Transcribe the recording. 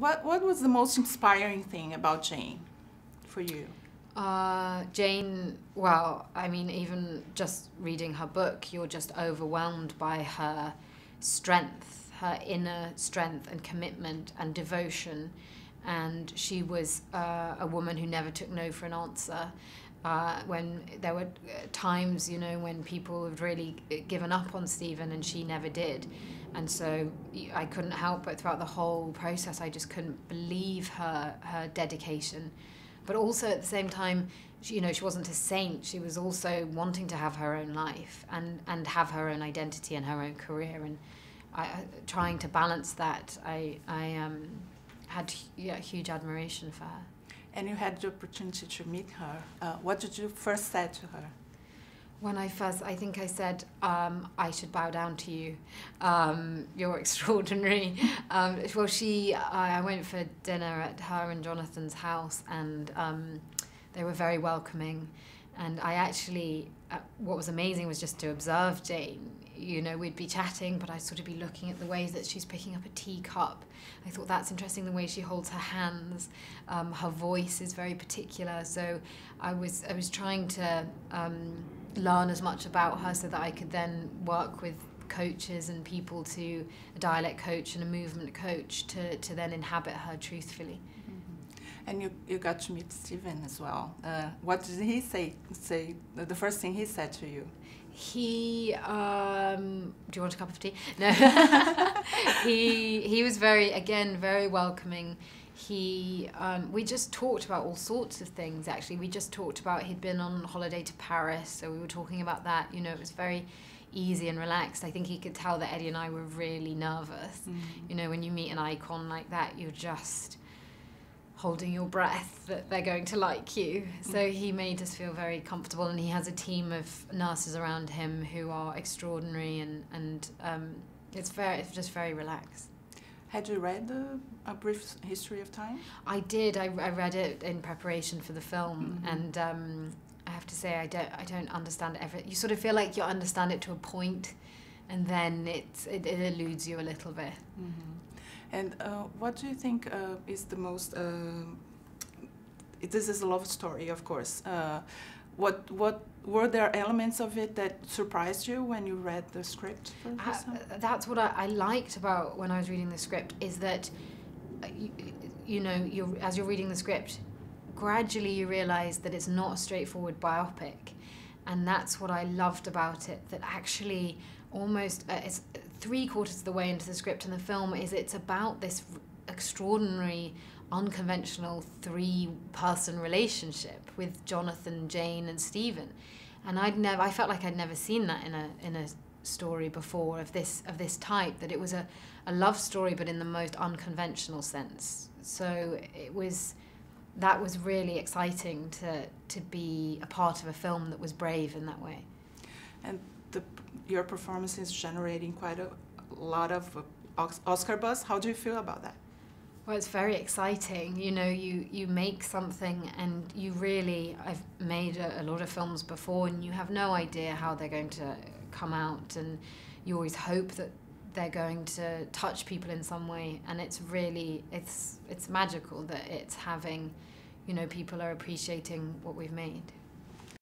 what was the most inspiring thing about Jane for you? Jane, well, I mean, even just reading her book, you're just overwhelmed by her strength, her inner strength and commitment and devotion. And she was a woman who never took no for an answer. When there were times, you know, when people had really given up on Stephen and she never did. And so I couldn't help but throughout the whole process, I just couldn't believe her dedication. But also at the same time, she wasn't a saint. She was also wanting to have her own life and have her own identity and her own career. And trying to balance that, I had huge admiration for her. And you had the opportunity to meet her. What did you first say to her? When I think I said, I should bow down to you. You're extraordinary. Well, I went for dinner at her and Jonathan's house, and they were very welcoming. And I actually, what was amazing was just to observe Jane. You know, we'd be chatting, but I'd sort of be looking at the ways that she's picking up a teacup. I thought that's interesting, the way she holds her hands. Her voice is very particular. So I was trying to learn as much about her so that I could then work with coaches and people, a dialect coach and a movement coach, to then inhabit her truthfully. And you got to meet Stephen as well. What did he say? The first thing he said to you? He, do you want a cup of tea? No. he was very welcoming. We just talked about all sorts of things, actually. We just talked about, he'd been on holiday to Paris, so we were talking about that. You know, it was very easy and relaxed. I think he could tell that Eddie and I were really nervous. You know, when you meet an icon like that, you're just holding your breath that they're going to like you. So he made us feel very comfortable, and he has a team of nurses around him who are extraordinary, and it's just very relaxed. Had you read A Brief History of Time? I did. I read it in preparation for the film, and I have to say I don't understand everything. You sort of feel like you understand it to a point, and then it eludes you a little bit. And what do you think is the most? This is a love story, of course. What were there elements of it that surprised you when you read the script for the first time? That's what I liked about when I was reading the script, is that as you're reading the script, gradually you realize that it's not a straightforward biopic, and that's what I loved about it. That actually, almost it's 3/4 of the way into the script in the film, it's about this extraordinary, unconventional 3-person relationship with Jonathan, Jane, and Stephen. And I felt like I'd never seen that in a story before of this type. That it was a love story, but in the most unconventional sense. So that was really exciting to be a part of a film that was brave in that way. And your performance is generating quite a lot of Oscar buzz. How do you feel about that? Well, it's very exciting. You know, you make something, and I've made a lot of films before, and you have no idea how they're going to come out, and you always hope that they're going to touch people in some way, and it's magical that it's having, people are appreciating what we've made.